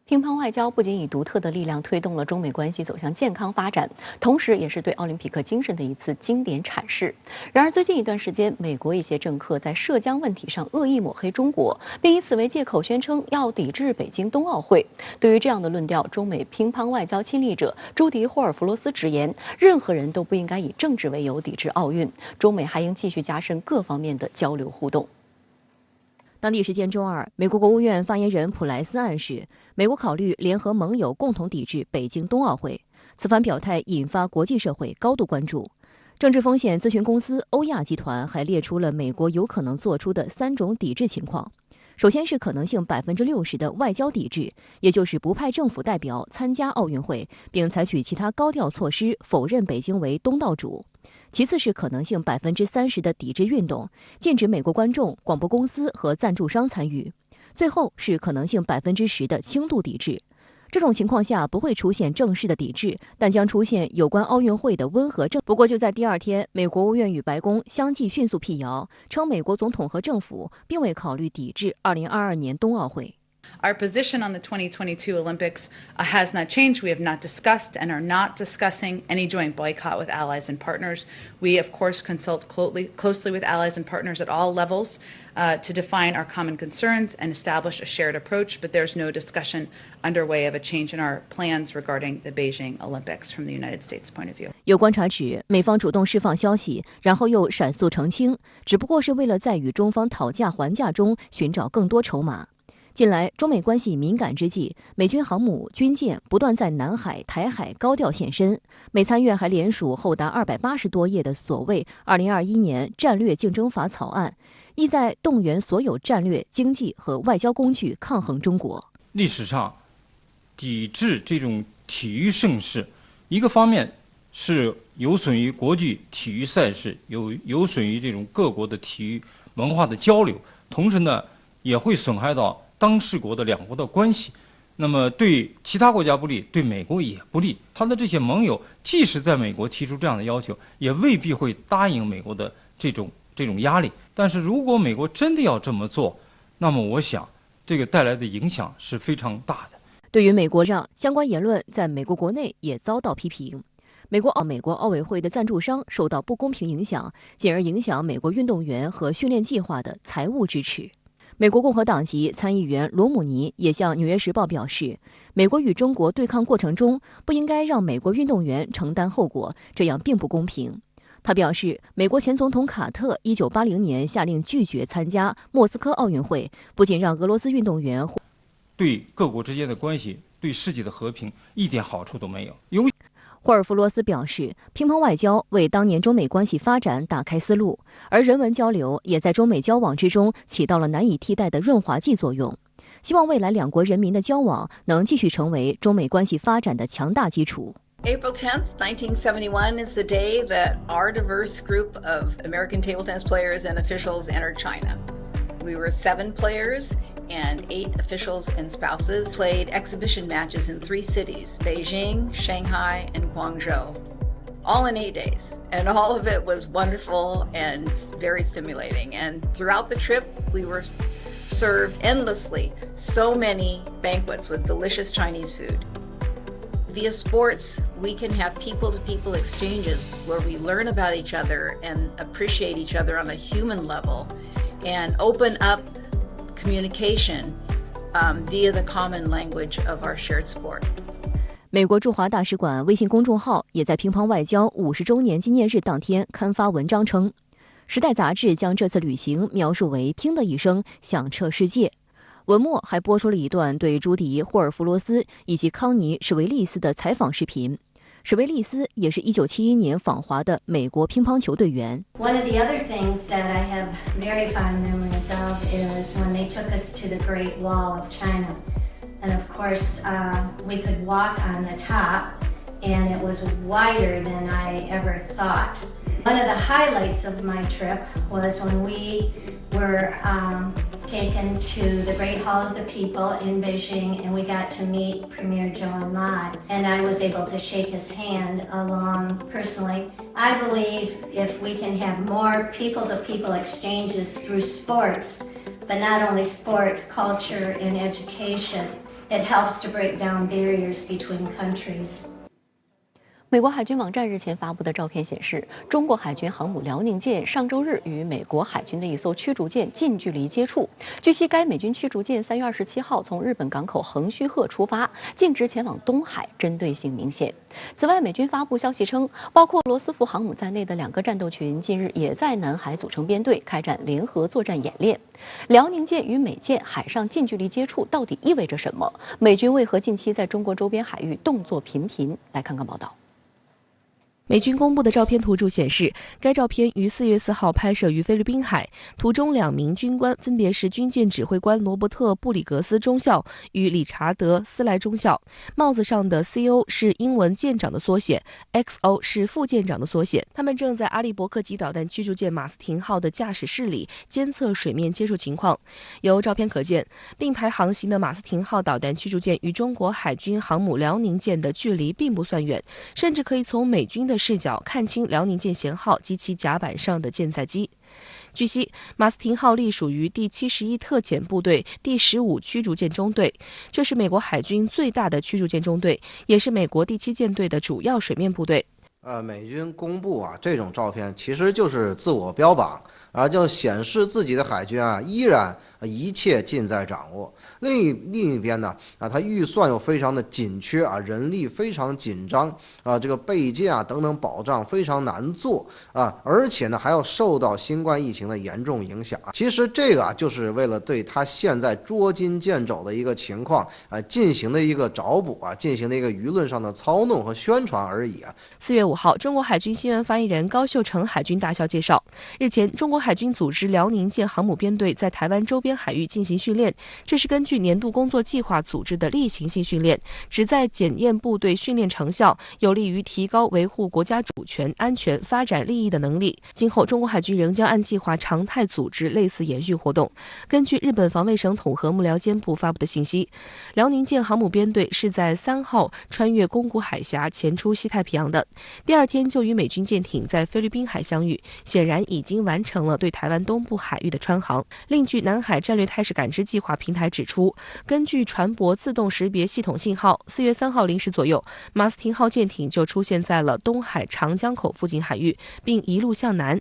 乒乓外交不仅以独特的力量推动了中美关系走向健康发展，同时也是对奥林匹克精神的一次经典阐释。然而，最近一段时间，美国一些政客在涉疆问题上恶意抹黑中国，并以此为借口宣称要抵制北京冬奥会。对于这样的论调，中美乒乓外交亲历者朱迪·霍尔弗罗斯直言，任何人都不应该以政治为由抵制奥运，中美还应继续加深各方面的交流互动。当地时间周二，美国国务院发言人普莱斯暗示，美国考虑联合盟友共同抵制北京冬奥会。此番表态引发国际社会高度关注。政治风险咨询公司欧亚集团还列出了美国有可能做出的3种抵制情况。首先是可能性60%的外交抵制，也就是不派政府代表参加奥运会，并采取其他高调措施否认北京为东道主。其次是可能性30%的抵制运动，禁止美国观众、广播公司和赞助商参与。最后是可能性10%的轻度抵制。这种情况下不会出现正式的抵制，但将出现有关奥运会的温和政。不过就在第二天，美国国务院与白宫相继迅速辟谣，称美国总统和政府并未考虑抵制2022年冬奥会。Our position on the 2022 Olympics has not changed. We have not discussed and are not discussing any joint boycott with allies and partners. We, of course, consult closely with allies and partners at all levels to define our common concerns and establish a shared approach, but there's no discussion underway of a change in our plans regarding the Beijing Olympics from the United States point of view. 有观察指，美方主动释放消息，然后又闪速澄清，只不过是为了在与中方讨价还价中寻找更多筹码。近来，中美关系敏感之际，美军航母、军舰不断在南海、台海高调现身。美参院还联署厚达280多页的所谓2021年战略竞争法草案，意在动员所有战略、经济和外交工具抗衡中国。历史上，抵制这种体育盛事，一个方面是有损于国际体育赛事，有损于这种各国的体育文化的交流，同时呢，也会损害到当事国的两国的关系，那么对其他国家不利，对美国也不利。他的这些盟友，即使在美国提出这样的要求，也未必会答应美国的这种压力。但是如果美国真的要这么做，那么我想这个带来的影响是非常大的。对于美国让相关言论在美国国内也遭到批评。美国奥委会的赞助商受到不公平影响，进而影响美国运动员和训练计划的财务支持。美国共和党籍参议员罗姆尼也向《纽约时报》表示，美国与中国对抗过程中不应该让美国运动员承担后果，这样并不公平。他表示，美国前总统卡特1980年下令拒绝参加莫斯科奥运会，不仅让俄罗斯运动员对各国之间的关系、对世界的和平一点好处都没有。霍尔弗罗斯表示，乒乓外交为当年中美关系发展打开思路，而人文交流也在中美交往之中起到了难以替代的润滑剂作用。希望未来两国人民的交往能继续成为中美关系发展的强大基础。April 10th, 1971 is the day that our diverse group of American table tennis players and officials entered China. We were 7 players and 8 officials and spouses, played exhibition matches in 3 cities, Beijing, Shanghai, and Guangzhou, all in 8 days. And all of it was wonderful and very stimulating. And throughout the trip, we were served endlessly so many banquets with delicious Chinese food. Via sports, we can have people-to-people exchanges where we learn about each other and appreciate each other on a human level and open up communication via the common language of our shared sport. 美国驻华大使馆微信公众号也在乒乓外交50周年纪念日当天刊发文章称，《时代》杂志将这次旅行描述为“乒的一生，响彻世界”。文末还播出了一段对朱迪·霍尔弗罗斯以及康尼·史维利斯的采访视频。史维利斯也是1971年访华的美国乒乓球队员。One of the other things that I have very fond memories of is when they took us to the Great Wall of China. And of course, we could walk on the top, and it was wider than I ever thought. One of the highlights of my trip was when we were taken to the Great Hall of the People in Beijing, and we got to meet Premier Zhou Enlai, and I was able to shake his hand along personally. I believe if we can have more people-to-people exchanges through sports, but not only sports, culture, and education, it helps to break down barriers between countries. 美国海军网站日前发布的照片显示，中国海军航母辽宁舰上周日与美国海军的一艘驱逐舰近距离接触。据悉，该美军驱逐舰3月27号从日本港口横须贺出发，径直前往东海，针对性明显。此外，美军发布消息称，包括罗斯福航母在内的2个战斗群近日也在南海组成编队，开展联合作战演练。辽宁舰与美舰海上近距离接触到底意味着什么？美军为何近期在中国周边海域动作频频？来看看报道。美军公布的照片图注显示，该照片于4月4号拍摄于菲律宾海，图中2名军官分别是军舰指挥官罗伯特·布里格斯中校与理查德·斯莱中校。帽子上的 CO 是英文舰长的缩写 ，XO 是副舰长的缩写。他们正在阿利伯克级导弹驱逐舰马斯廷号的驾驶室里监测水面接触情况。由照片可见，并排航行的马斯廷号导弹驱逐舰与中国海军航母辽宁舰的距离并不算远，甚至可以从美军的视角看清辽宁舰舷号及其甲板上的舰载机。据悉，马斯廷号隶属于第71特遣部队第15驱逐舰中队，这是美国海军最大的驱逐舰中队，也是美国第7舰队的主要水面部队。美军公布这种照片其实就是自我标榜，就显示自己的海军依然一切尽在掌握。另一边呢，它预算又非常的紧缺人力非常紧张这个备件等等保障非常难做而且呢还要受到新冠疫情的严重影响。其实这个就是为了对他现在捉襟见肘的一个情况进行的一个找补进行的一个舆论上的操弄和宣传而已4月5号，中国海军新闻发言人高秀成海军大校介绍，日前中国海军组织辽宁舰航母编队在台湾周边海域进行训练，这是根据年度工作计划组织的例行性训练，旨在检验部队训练成效，有利于提高维护国家主权、安全、发展利益的能力。今后，中国海军仍将按计划常态组织类似演训活动。根据日本防卫省统合幕僚监部发布的信息，辽宁舰航母编队是在3号穿越宫古海峡前出西太平洋的，第2天就与美军舰艇在菲律宾海相遇，显然已经完成了对台湾东部海域的穿航。另据南海战略态势感知计划平台指出，根据船舶自动识别系统信号，4月3号0时左右，马斯廷号舰艇就出现在了东海长江口附近海域，并一路向南。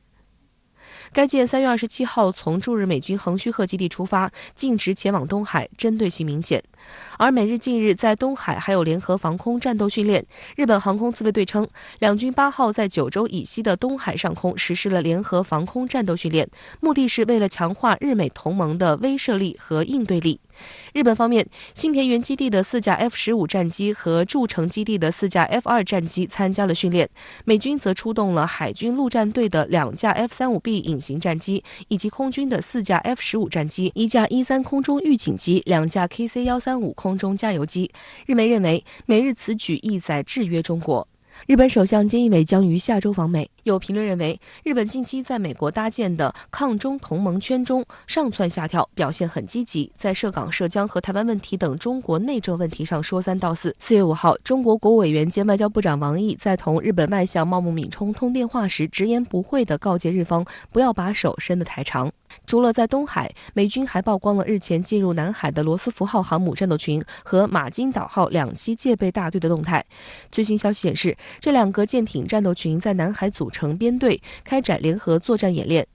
该舰3月27号从驻日美军横须贺基地出发，径直前往东海，针对性明显。而美日近日在东海还有联合防空战斗训练。日本航空自卫队称，两军8号在九州以西的东海上空实施了联合防空战斗训练，目的是为了强化日美同盟的威慑力和应对力。日本方面，新田原基地的4架 F-15战机和筑城基地的4架 F-2战机参加了训练，美军则出动了海军陆战队的2架 F-35B 隐形战机，以及空军的4架 F-15战机、1架E-3空中预警机、2架 KC-135空中加油机。日媒认为，美日此举意在制约中国。日本首相菅义伟将于下周访美。有评论认为，日本近期在美国搭建的抗中同盟圈中上蹿下跳，表现很积极，在涉港、涉疆和台湾问题等中国内政问题上说3道4。4月5号，中国国务委员兼外交部长王毅在同日本外相茂木敏充通电话时，直言不讳地告诫日方不要把手伸得太长。除了在东海，美军还曝光了日前进入南海的罗斯福号航母战斗群和马金岛号2栖戒备大队的动态。最新消息显示，这2个舰艇战斗群在南海组成编队，开展联合作战演练。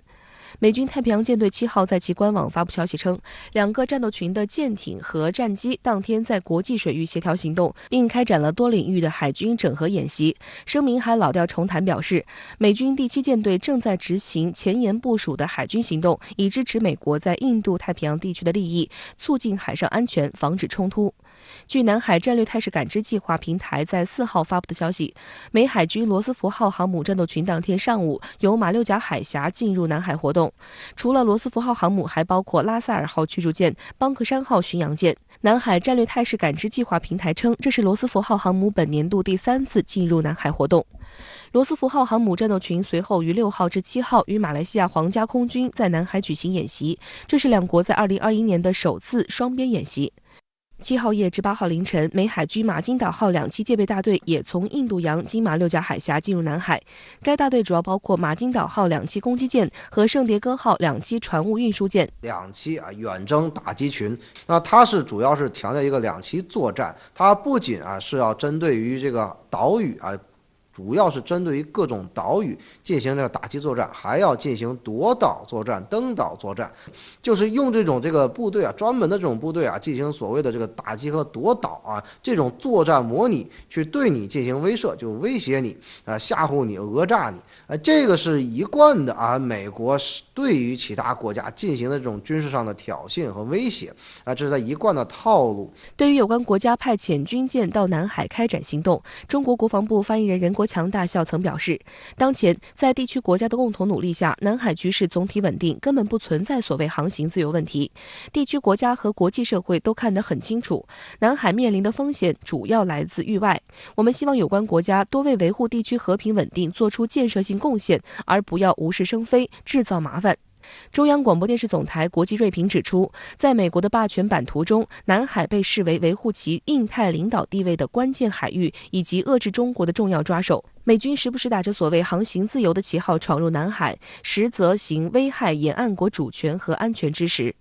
美军太平洋舰队7号在其官网发布消息称，2个战斗群的舰艇和战机当天在国际水域协调行动，并开展了多领域的海军整合演习。声明还老调重弹表示，美军第7舰队正在执行前沿部署的海军行动，以支持美国在印度太平洋地区的利益，促进海上安全，防止冲突。据南海战略态势感知计划平台在4号发布的消息，美海军罗斯福号航母战斗群当天上午由马六甲海峡进入南海活动。除了罗斯福号航母，还包括拉萨尔号驱逐舰、邦克山号巡洋舰。南海战略态势感知计划平台称，这是罗斯福号航母本年度第3次进入南海活动。罗斯福号航母战斗群随后于6号至7号与马来西亚皇家空军在南海举行演习，这是两国在2021年的首次双边演习。7号夜至8号凌晨，美海军马金岛号2栖戒备大队也从印度洋金马六甲海峡进入南海。该大队主要包括马金岛号2栖攻击舰和圣迭戈号2栖船务运输舰。2栖远征打击群，那它是主要是强调一个2栖作战，它不仅是要针对于这个岛屿主要是针对于各种岛屿进行这个打击作战，还要进行夺岛作战、登岛作战，就是用这个部队专门的这种部队进行所谓的这个打击和夺岛这种作战模拟，去对你进行威慑，就威胁你吓唬你、讹诈你这个是一贯的美国对于其他国家进行的这种军事上的挑衅和威胁这是他一贯的套路。对于有关国家派遣军舰到南海开展行动，中国国防部发言人任国强大校曾表示，当前在地区国家的共同努力下，南海局势总体稳定，根本不存在所谓航行自由问题。地区国家和国际社会都看得很清楚，南海面临的风险主要来自域外。我们希望有关国家多为维护地区和平稳定做出建设性贡献，而不要无事生非，制造麻烦。中央广播电视总台国际锐评指出，在美国的霸权版图中，南海被视为维护其印太领导地位的关键海域，以及遏制中国的重要抓手。美军时不时打着所谓航行自由的旗号闯入南海，实则行危害沿岸国主权和安全之实。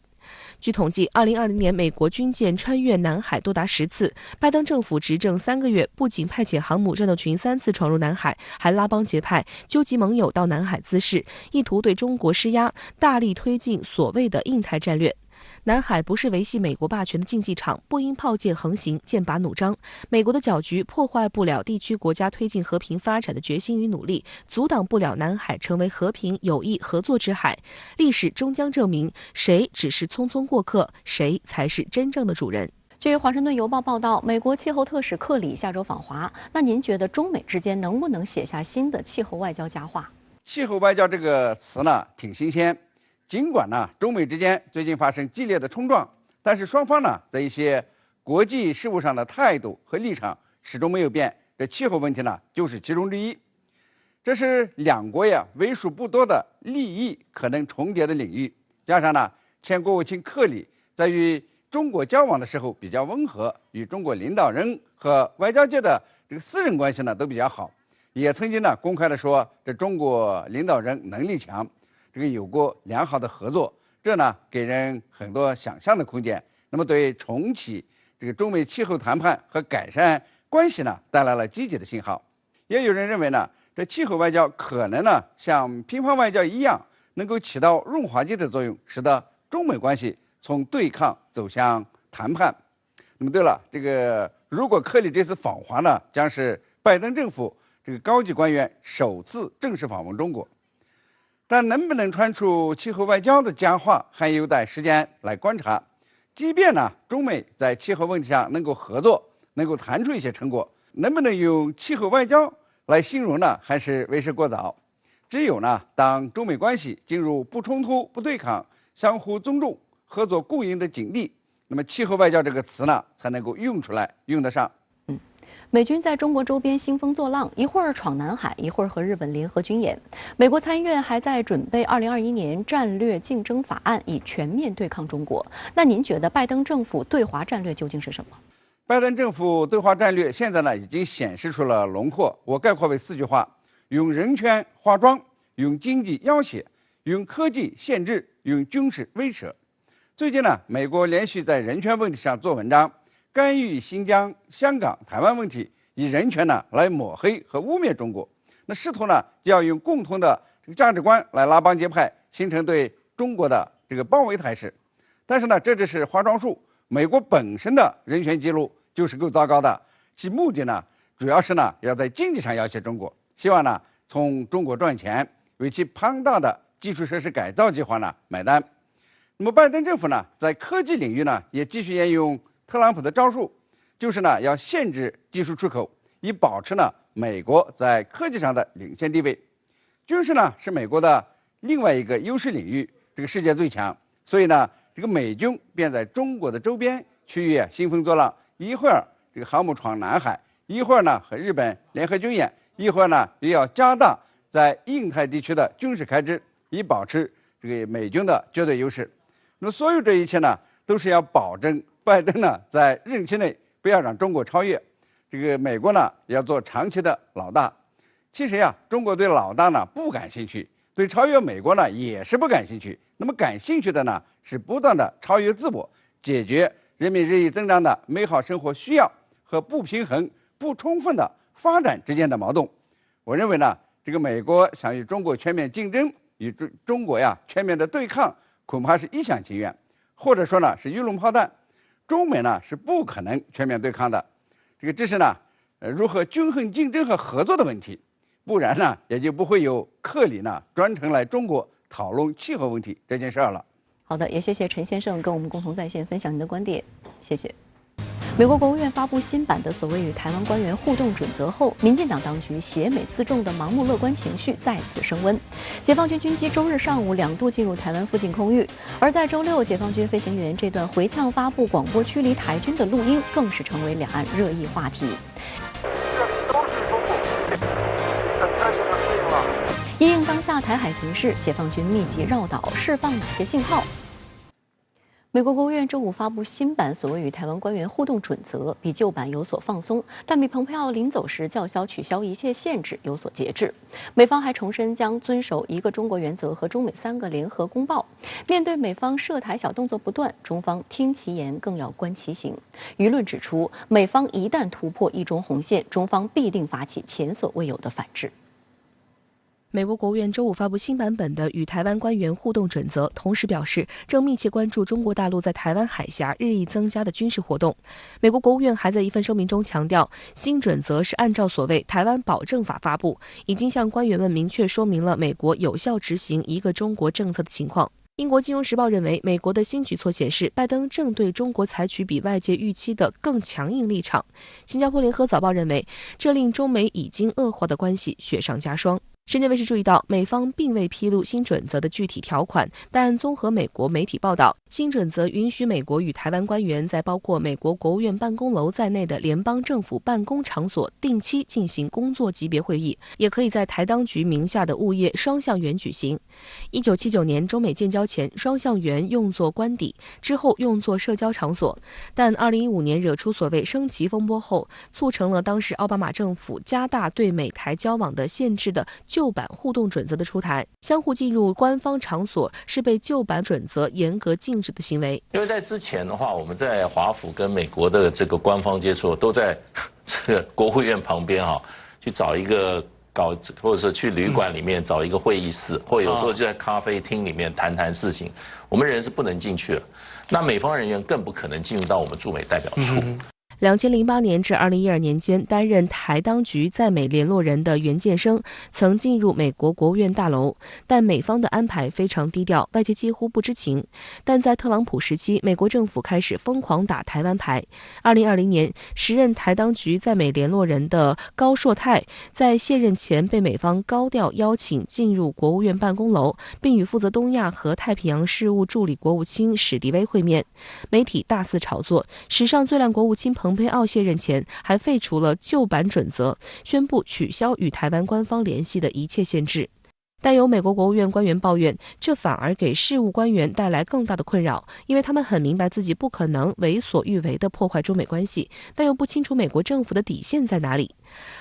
据统计，2020年美国军舰穿越南海多达10次。拜登政府执政3个月，不仅派遣航母战斗群3次闯入南海，还拉帮结派，纠集盟友到南海滋事，意图对中国施压，大力推进所谓的印太战略。南海不是维系美国霸权的竞技场，不因炮舰横行，剑拔弩张。美国的搅局破坏不了地区国家推进和平发展的决心与努力，阻挡不了南海成为和平、友谊、合作之海。历史终将证明，谁只是匆匆过客，谁才是真正的主人。据《华盛顿邮报》报道，美国气候特使克里下周访华。那您觉得中美之间能不能写下新的气候外交佳话？气候外交这个词呢，挺新鲜。尽管呢，中美之间最近发生激烈的冲撞，但是双方呢，在一些国际事务上的态度和立场始终没有变。这气候问题呢，就是其中之一。这是两国为数不多的利益可能重叠的领域。加上呢，前国务卿克里在与中国交往的时候比较温和，与中国领导人和外交界的这个私人关系呢都比较好，也曾经呢公开的说，这中国领导人能力强。这个有过良好的合作，这呢给人很多想象的空间。那么对重启这个中美气候谈判和改善关系呢带来了积极的信号。也有人认为呢，这气候外交可能呢像乒乓外交一样，能够起到润滑剂的作用，使得中美关系从对抗走向谈判。那么对了，这个如果克里这次访华呢，将是拜登政府这个高级官员首次正式访问中国。但能不能传出气候外交的佳话，还有待时间来观察。即便呢，中美在气候问题上能够合作，能够谈出一些成果，能不能用气候外交来形容呢，还是为时过早。只有呢，当中美关系进入不冲突、不对抗、相互尊重、合作共赢的境地，那么气候外交这个词呢，才能够用出来，用得上。美军在中国周边兴风作浪，一会儿闯南海，一会儿和日本联合军演。美国参议院还在准备2021年战略竞争法案，以全面对抗中国。那您觉得拜登政府对华战略究竟是什么？拜登政府对华战略现在呢已经显示出了轮廓，我概括为4句话：用人权化妆，用经济要挟，用科技限制，用军事威慑。最近呢，美国连续在人权问题上做文章。干预新疆、香港、台湾问题，以人权呢来抹黑和污蔑中国，那试图呢就要用共同的这个价值观来拉帮结派，形成对中国的这个包围态势。但是呢，这只是花装术。美国本身的人权记录就是够糟糕的，其目的呢主要是呢要在经济上要挟中国，希望呢从中国赚钱，为其庞大的基础设施改造计划呢买单。那么拜登政府呢在科技领域呢也继续沿用特朗普的招数，就是呢要限制技术出口，以保持呢美国在科技上的领先地位。军事呢是美国的另外一个优势领域，这个世界最强，所以呢这个美军便在中国的周边区域兴风作浪，一会儿这个航母闯南海，一会儿呢和日本联合军演，一会儿呢也要加大在印太地区的军事开支，以保持这个美军的绝对优势。那么所有这一切呢，都是要保证拜登呢在任期内不要让中国超越，这个美国呢要做长期的老大。其实呀，中国对老大呢不感兴趣，对超越美国呢也是不感兴趣。那么感兴趣的呢是不断的超越自我，解决人民日益增长的美好生活需要和不平衡、不充分的发展之间的矛盾。我认为呢，这个美国想与中国全面竞争，与中国呀全面的对抗，恐怕是一厢情愿，或者说呢是鱼龙炮弹。中美呢是不可能全面对抗的，这是呢如何均衡竞争和合作的问题。不然呢，也就不会有克里呢专程来中国讨论气候问题这件事儿了。好的，也谢谢陈先生跟我们共同在线分享您的观点，谢谢。美国国务院发布新版的所谓与台湾官员互动准则后，民进党当局挟美自重的盲目乐观情绪再次升温。解放军军机周日上午2度进入台湾附近空域，而在周六，解放军飞行员这段回呛发布广播驱离台军的录音，更是成为两岸热议话题。因应当下台海形势，解放军密集绕岛，释放哪些信号？美国国务院周五发布新版所谓与台湾官员互动准则，比旧版有所放松，但比蓬佩奥临走时叫嚣取消一切限制有所节制。美方还重申将遵守一个中国原则和中美3个联合公报。面对美方涉台小动作不断，中方听其言更要观其行。舆论指出，美方一旦突破一中红线，中方必定发起前所未有的反制。美国国务院周五发布新版本的与台湾官员互动准则，同时表示正密切关注中国大陆在台湾海峡日益增加的军事活动。美国国务院还在一份声明中强调，新准则是按照所谓《台湾保证法》发布，已经向官员们明确说明了美国有效执行一个中国政策的情况。英国金融时报认为，美国的新举措显示，拜登正对中国采取比外界预期的更强硬立场。新加坡联合早报认为，这令中美已经恶化的关系雪上加霜。深圳卫视注意到，美方并未披露新准则的具体条款，但综合美国媒体报道，新准则允许美国与台湾官员在包括美国国务院办公楼在内的联邦政府办公场所定期进行工作级别会议，也可以在台当局名下的物业双向园举行。1979年中美建交前，双向园用作官邸，之后用作社交场所，但2015年惹出所谓升级风波后，促成了当时奥巴马政府加大对美台交往的限制的旧版互动准则的出台。相互进入官方场所是被旧版准则严格禁止的行为。因为在之前的话，我们在华府跟美国的这个官方接触都在这个国务院旁边去找一个或者是去旅馆里面找一个会议室，或有时候就在咖啡厅里面谈事情。我们人是不能进去的，那美方人员更不可能进入到我们驻美代表处。2008年至2012年间，担任台当局在美联络人的袁建生曾进入美国国务院大楼，但美方的安排非常低调，外界几乎不知情。但在特朗普时期，美国政府开始疯狂打台湾牌。2020年，时任台当局在美联络人的高硕泰在卸任前被美方高调邀请进入国务院办公楼，并与负责东亚和太平洋事务助理国务卿史迪威会面。媒体大肆炒作，史上最烂国务卿蓬佩奥卸任前还废除了旧版准则，宣布取消与台湾官方联系的一切限制。但有美国国务院官员抱怨，这反而给事务官员带来更大的困扰，因为他们很明白自己不可能为所欲为地破坏中美关系，但又不清楚美国政府的底线在哪里。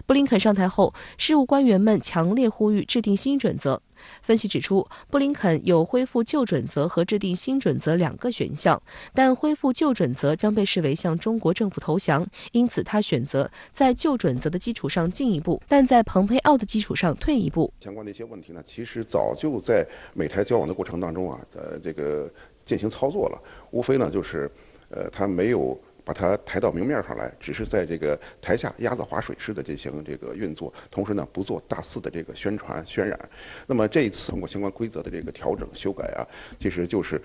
布林肯上台后，事务官员们强烈呼吁制定新准则。分析指出，布林肯有恢复旧准则和制定新准则2个选项，但恢复旧准则将被视为向中国政府投降，因此他选择在旧准则的基础上进一步，但在蓬佩奥的基础上退一步。相关的一些问题呢，其实早就在美台交往的过程当中这个进行操作了，无非呢就是他没有把它抬到明面上来，只是在这个台下鸭子划水式的进行这个运作，同时呢不做大肆的这个宣传渲染。那么这一次通过相关规则的这个调整修改其实就是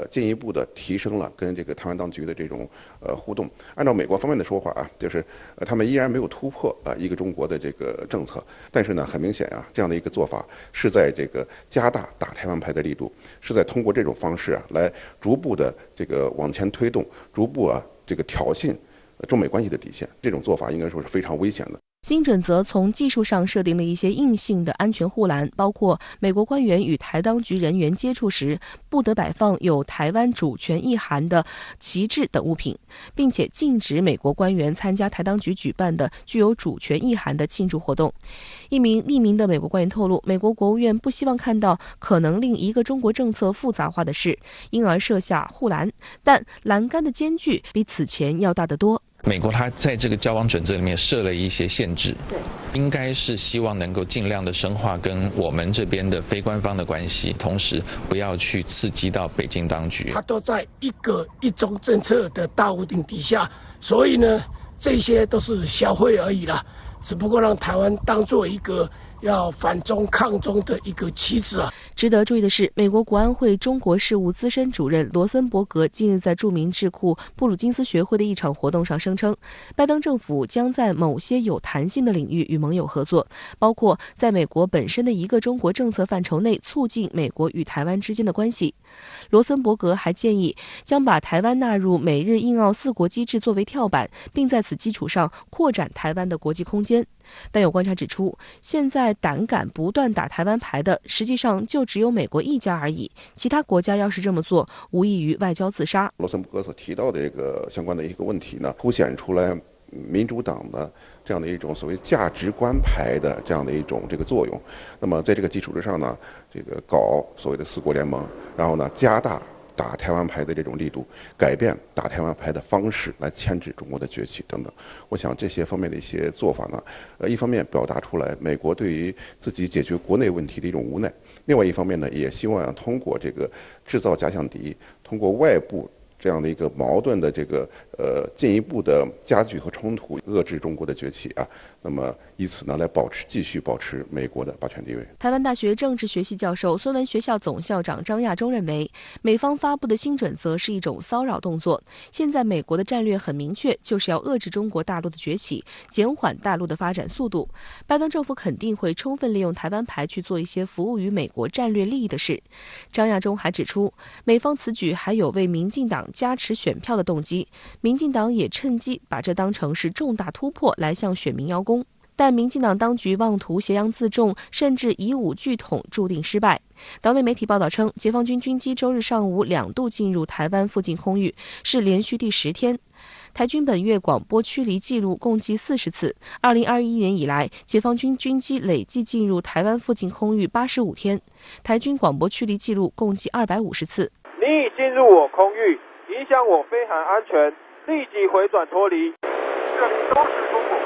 进一步的提升了跟这个台湾当局的这种互动。按照美国方面的说法就是他们依然没有突破一个中国的这个政策，但是呢很明显这样的一个做法是在这个加大打台湾牌的力度，是在通过这种方式来逐步的这个往前推动，逐步这个挑衅中美关系的底线。这种做法应该说是非常危险的。新准则从技术上设定了一些硬性的安全护栏，包括美国官员与台当局人员接触时不得摆放有台湾主权意涵的旗帜等物品，并且禁止美国官员参加台当局举办的具有主权意涵的庆祝活动。一名匿名的美国官员透露，美国国务院不希望看到可能令一个中国政策复杂化的事，因而设下护栏，但栏杆的间距比此前要大得多。美国它在这个交往准则里面设了一些限制，应该是希望能够尽量的深化跟我们这边的非官方的关系，同时不要去刺激到北京当局。它都在一个一中政策的大屋顶底下，所以呢，这些都是小惠而已啦，只不过让台湾当做一个要反中抗中的一个旗帜啊。值得注意的是，美国国安会中国事务资深主任罗森伯格近日在著名智库布鲁金斯学会的一场活动上声称，拜登政府将在某些有弹性的领域与盟友合作，包括在美国本身的一个中国政策范畴内促进美国与台湾之间的关系。罗森伯格还建议将把台湾纳入美日印澳4国机制作为跳板，并在此基础上扩展台湾的国际空间。但有观察指出，现在胆敢不断打台湾牌的，实际上就只有美国一家而已。其他国家要是这么做，无异于外交自杀。罗森伯格所提到的这个相关的一个问题呢，凸显出来民主党的这样的一种所谓价值观牌的这样的一种这个作用。那么在这个基础之上呢，这个搞所谓的4国联盟，然后呢加大打台湾牌的这种力度，改变打台湾牌的方式来牵制中国的崛起等等。我想这些方面的一些做法呢，一方面表达出来美国对于自己解决国内问题的一种无奈，另外一方面呢，也希望通过这个制造假想敌，通过外部这样的一个矛盾的这个进一步的加剧和冲突，遏制中国的崛起啊。那么以此呢来继续保持美国的霸权地位。台湾大学政治学系教授、孙文学校总校长张亚中认为，美方发布的新准则是一种骚扰动作。现在美国的战略很明确，就是要遏制中国大陆的崛起，减缓大陆的发展速度。拜登政府肯定会充分利用台湾牌去做一些服务于美国战略利益的事。张亚中还指出，美方此举还有为民进党加持选票的动机，民进党也趁机把这当成是重大突破来向选民邀功。但民进党当局妄图挟洋自重，甚至以武拒统，注定失败。岛内媒体报道称，解放军军机周日上午2度进入台湾附近空域，是连续第10天。台军本月广播驱离记录共计40次。2021年以来，解放军军机累计进入台湾附近空域85天，台军广播驱离记录共计250次。你已进入我空域，影响我飞航安全，立即回转脱离。这里都是中国。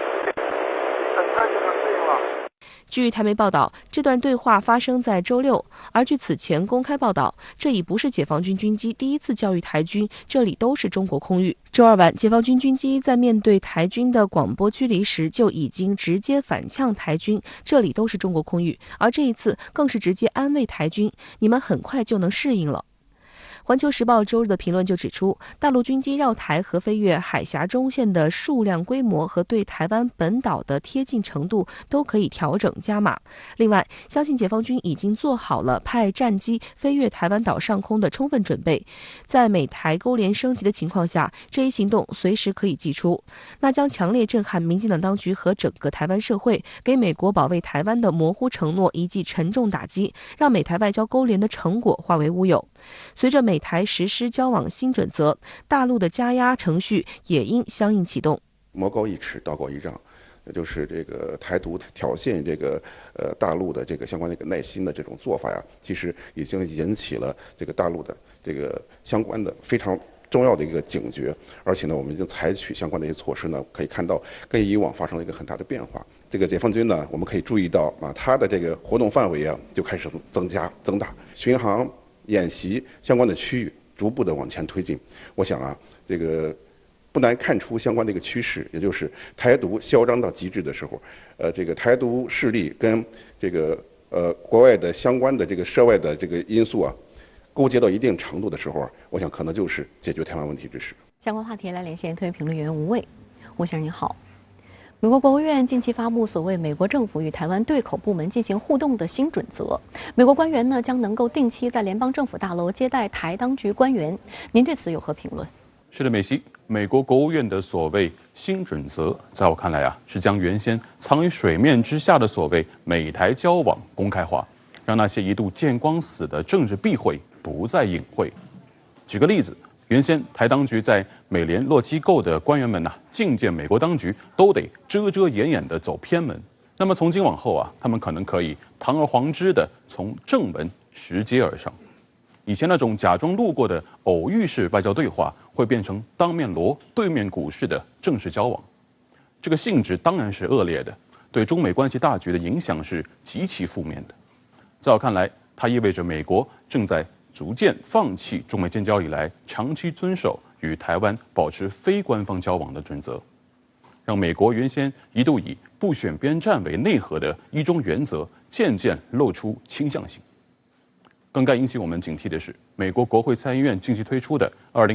据台媒报道，这段对话发生在周6，而据此前公开报道，这已不是解放军军机第一次教育台军，这里都是中国空域。周2晚，解放军军机在面对台军的广播驱离时，就已经直接反呛台军，这里都是中国空域，而这一次更是直接安慰台军，你们很快就能适应了。环球时报周日的评论就指出，大陆军机绕台和飞越海峡中线的数量规模和对台湾本岛的贴近程度都可以调整加码。另外，相信解放军已经做好了派战机飞越台湾岛上空的充分准备，在美台勾连升级的情况下，这一行动随时可以祭出，那将强烈震撼民进党当局和整个台湾社会，给美国保卫台湾的模糊承诺一记沉重打击，让美台外交勾连的成果化为乌有。随着美台实施交往新准则，大陆的加压程序也应相应启动。魔高一尺，道高一丈，也就是这个台独挑衅这个大陆的这个相关的一个耐心的这种做法呀，其实已经引起了这个大陆的这个相关的非常重要的一个警觉，而且呢，我们已经采取相关的一些措施呢，可以看到跟以往发生了一个很大的变化。这个解放军呢，我们可以注意到啊，它的这个活动范围啊就开始增大，巡航演习相关的区域逐步的往前推进。我想啊，这个不难看出相关的一个趋势，也就是台独嚣张到极致的时候，这个台独势力跟这个国外的相关的这个涉外的这个因素啊，勾结到一定程度的时候，我想可能就是解决台湾问题之时。相关话题来连线特约评论员吴卫。吴先生您好。美国国务院近期发布所谓美国政府与台湾对口部门进行互动的新准则，美国官员呢将能够定期在联邦政府大楼接待台当局官员。您对此有何评论？是的，美美国国务院的所谓新准则，在我看来啊，是将原先藏于水面之下的所谓美台交往公开化，让那些一度见光死的政治避讳不再隐晦。举个例子，原先台当局在美联络机构的官员们觐见美国当局都得遮遮掩掩地走偏门，那么从今往后啊，他们可能可以堂而皇之地从正门拾阶而上。以前那种假装路过的偶遇式外交对话，会变成当面锣对面鼓式的正式交往。这个性质当然是恶劣的，对中美关系大局的影响是极其负面的。在我看来，它意味着美国正在逐渐放弃中美建交以来长期遵守与台湾保持非官方交往的准则，让美国原先一度以不选边站为内核的一中原则渐渐露出倾向性。更该引起我们警惕的是，美国国会参议院近期推出的